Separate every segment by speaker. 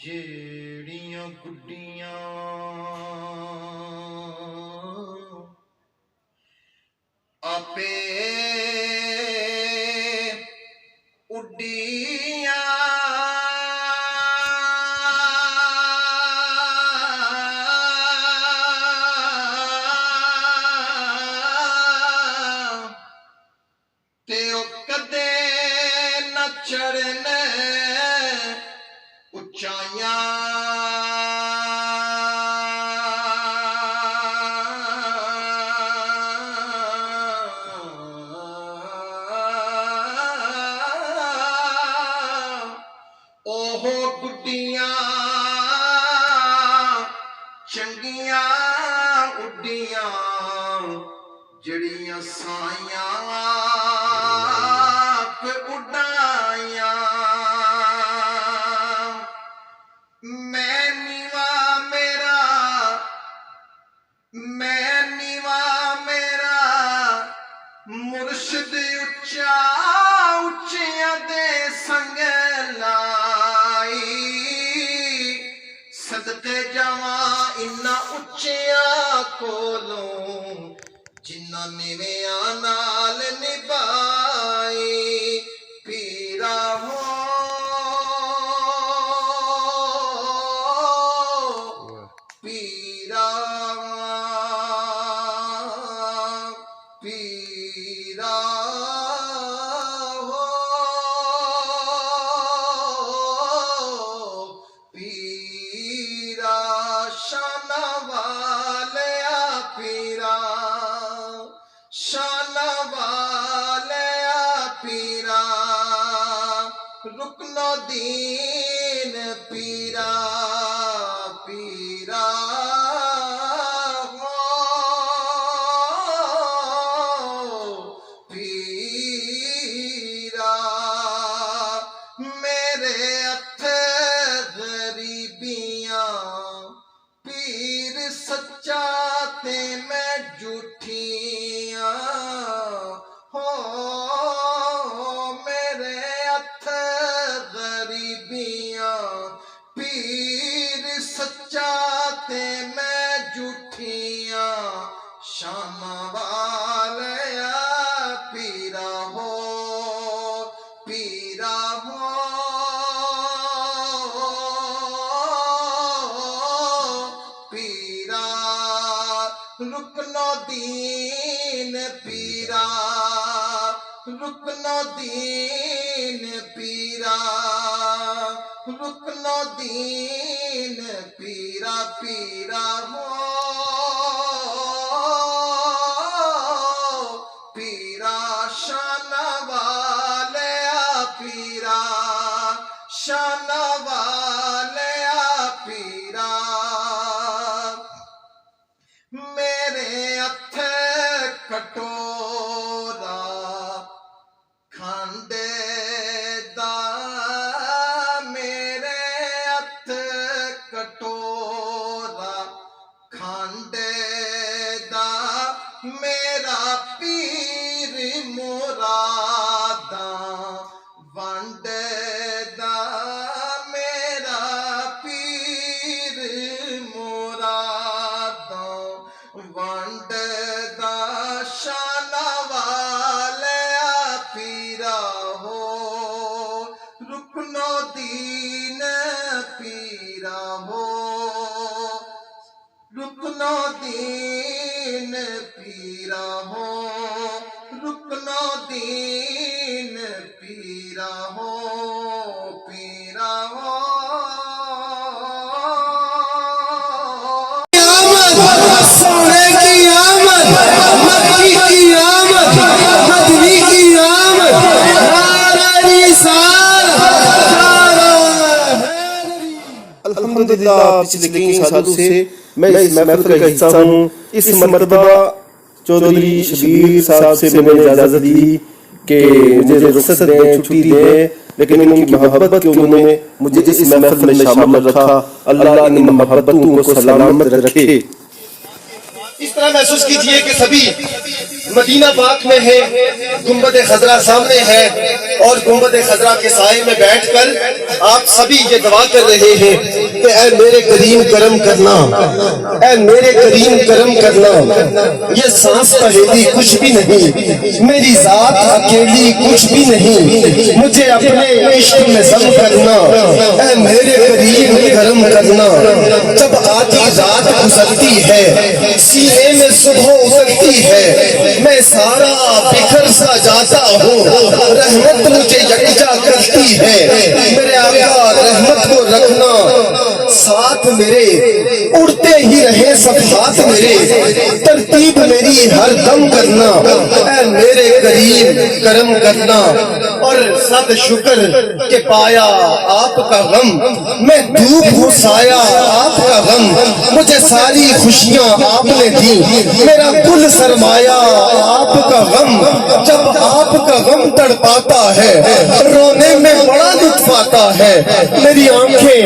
Speaker 1: ਜਿਹੜੀਆਂ ਗੁੱਡੀਆਂ ਆਪੇ ਉੱਡੀਆਂ ਤੇ ਉਹ ਕਦੇ ਨਾ ਚੜ੍ਹਨ ਉੱਚਾਈਆਂ ਉਹ ਗੁੱਡੀਆਂ ਚੰਗੀਆਂ ਉੱਡੀਆਂ ਜਿਹੜੀਆਂ ਸਾਈਆਂ ਆਪ ਉਡਾਈਆਂ। ਮੈਂ ਨੀਵਾ ਮੇਰਾ ਮੁਰਸ਼ਿਦ ਉੱਚਾ ਉੱਚਿਆਂ ਦੇ ਸੰਗ ਲਾਈ। ਸਦਕੇ ਜਾਵਾਂ ਇਨ੍ਹਾਂ ਉੱਚਿਆਂ ਕੋਲੋਂ ਜਿਨ੍ਹਾਂ ਨੀਵਿਆਂ ਨਾਲ ਨਿਭਾਈ। ਪੀਰਾ ਹੋ ਪੀਰਾ ਪੀਰਾ ਹੋ ਪੀਰਾ ਸ਼ਾਨਾ ਵਾਲਿਆ ਪੀਰਾ शाना वालिया पीरा रुकनो दीन पीरा पीरा हो पीरा मेरे हथ गरीबियां पीर सच्चा ते मैं झूठी हो। मेरे हथ गरीबियां पीर सच्चा ते मैं झूठियां। शाना वालिया पीरा हो पीरा हो पीरा रुकनो दीन पीरा रुकनो दीन पीरा रुकनो दीन पीरा पीरा हो पीरा शाना वालिया पीरा शाना वालिया पीरा मेरे हथ कटोरा खांडे दा मेरे हथ कटोरा खांडे दा मेरा पीर मुरादा वंडे दा मेरा पीर मुरादा वंडदा शाना वालिया पीरा हो रुकनो दीन पीरा हो रुकनो दीन पीरा हो रुकनो दीन पीरा हो पीरा हो
Speaker 2: अल्हम्दुलिल्लाह पिछले कई सालों से मैं इस महफिल का हिस्सा हूँ। इस मर्तबा चौधरी शबीर साहब से मैंने इजाजत दी कि मुझे रुखसत दें, छुट्टी दें, लेकिन उनकी मोहब्बत के उन्होंने मुझे इस महफिल में शामिल रखा। अल्लाह इन मोहब्बतों को सलामत रखे।
Speaker 1: इस तरह महसूस कीजिए कि सभी
Speaker 2: मदीना पाक में है, गुंबद खजरा सामने है और गुंबद खजरा के साए में बैठकर आप सभी ये दुआ कर रहे हैं कि ऐ मेरे करीम करम करना, ऐ मेरे करीम करम करना। ये सांस पहेली कुछ भी नहीं, मेरी जात अकेली कुछ भी नहीं, मुझे अपने इश्क में सम करना, ऐ मेरे करीम करम करना। जब आधी रात गुजरती है, सीने में सुबह उतरती है, मैं सारा बिखर सा जाता हूँ, रहमत मुझे यकजा करती है। मेरे आका रहमत को रखना साथ मेरे, उड़ते ही रहे सब हाथ मेरे, तरतीब मेरी हर दम करना, ऐ मेरे करीम करम करना। और सद शुक्र के पाया आपका गम, मैं धूप हूँ साया आपका गम, मुझे सारी खुशियाँ आपने दी, मेरा कुल सरमाया आपका गम। जब आपका गम तड़पाता है, रोने में बड़ा लुत्फ आता है, मेरी आंखें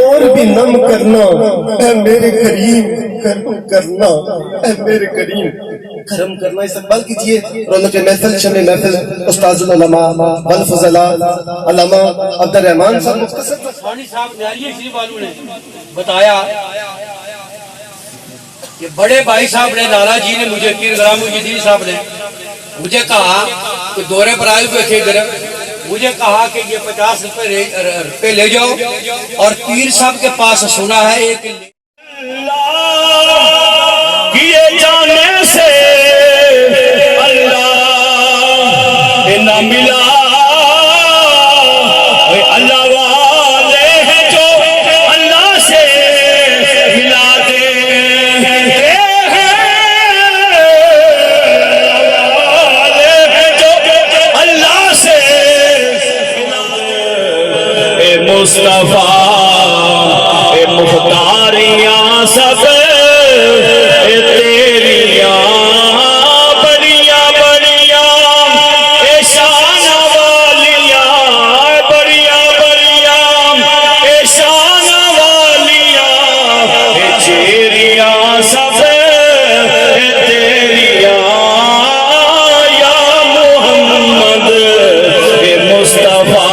Speaker 2: और भी नम करना, ऐ मेरे करीम करम करना, ऐ मेरे करीम करम करना। इस्तकबाल कीजिए रौनक महफिल, शमे महफिल उस्ताजुल उलमा वल फज़ला अल्लामा अब्दुर रहमान साहब मुख्तसर
Speaker 3: फानी साहब न्यारी शरीफ वालों ने बताया कि बड़े भाई साहब ने, लाला जी ने मुझे, पीर गुलाम मुहीद्दीन साहब ने मुझे कहा कि दौरे पर आए हुए थे इधर, मुझे कहा कि ये 50 रुपए ले जाओ और पीर साहब के पास सुना है एक
Speaker 4: किए जाने से अल्लाह न मिला, अल्लाह वाले हैं जो अल्लाह से मिलाते हैं, वाले हैं जो अल्लाह से मिलाते। ए मुस्तफा ए मुख्तारियां सब तेरिया बड़िया बड़िया, ए शान वालिया बड़िया बड़िया, ए शान वालिया, ए चेरिया सब तेरिया, या मोहम्मद ए मुस्तफा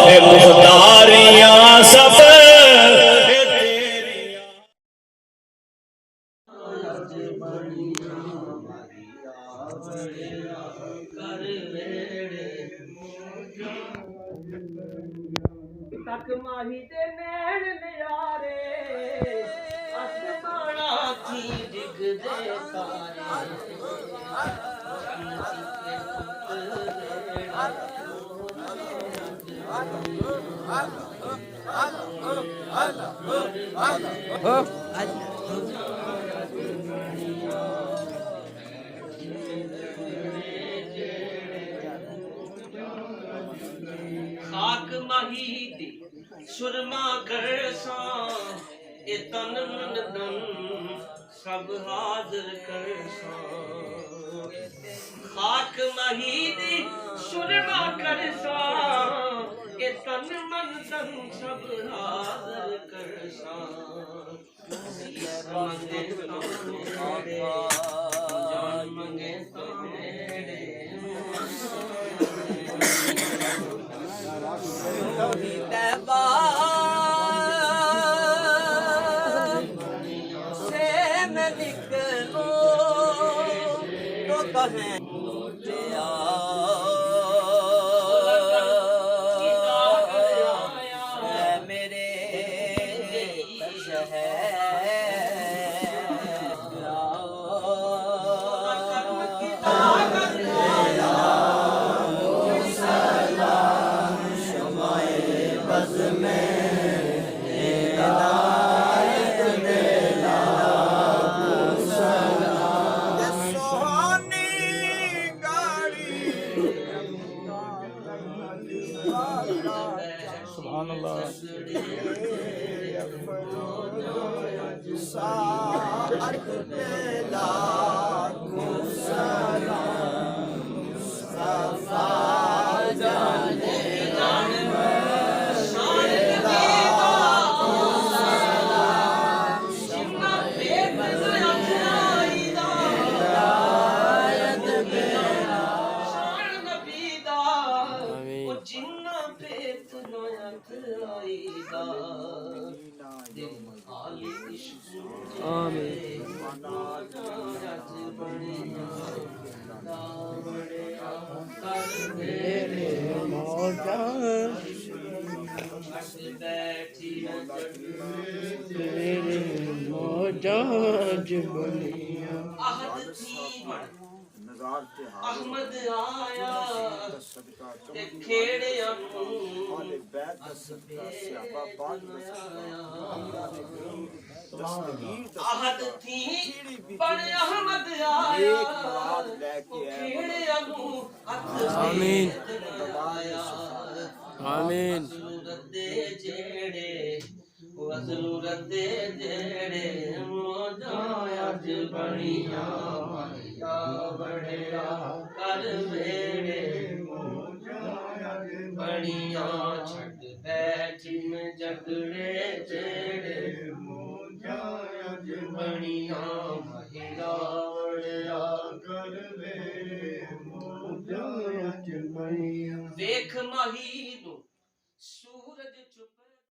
Speaker 4: ए मुख्तारियां सब
Speaker 5: तक माही दे नैन नियारे, आसमाना थी दिखदे खाक माही दी सुरमा करसा, ए तन मन धन सब हाजिर करसा। खाक माही दी सुरमा करसा, ए तन मन धन सब हाजिर करसा। मंगे तो मेरे, जान मंगे तो मेरे, तैबा से मैं निकलूं तो कहें मेरे दा दिल खाली इश्क
Speaker 6: आमीन
Speaker 5: रज बनिया दा बड़िया कर मेरे
Speaker 6: मौजा
Speaker 5: बैठी
Speaker 6: तेरे मौजा बनिया
Speaker 5: आहद थी बड़ अहमद आया ते खेड़िया आहद थी बड़ अहमद आया खेड़िया
Speaker 6: आमीन
Speaker 5: आया
Speaker 6: आमीन
Speaker 5: रद्दे जेड़े वज़लू रद्दे जेड़े मौजा अज बनिया या बड़िया कर वेड़े बनिया छड़ बैठी में झगड़े जेड़े बनिया महिला बड़िया कर वेड़े देख माही नू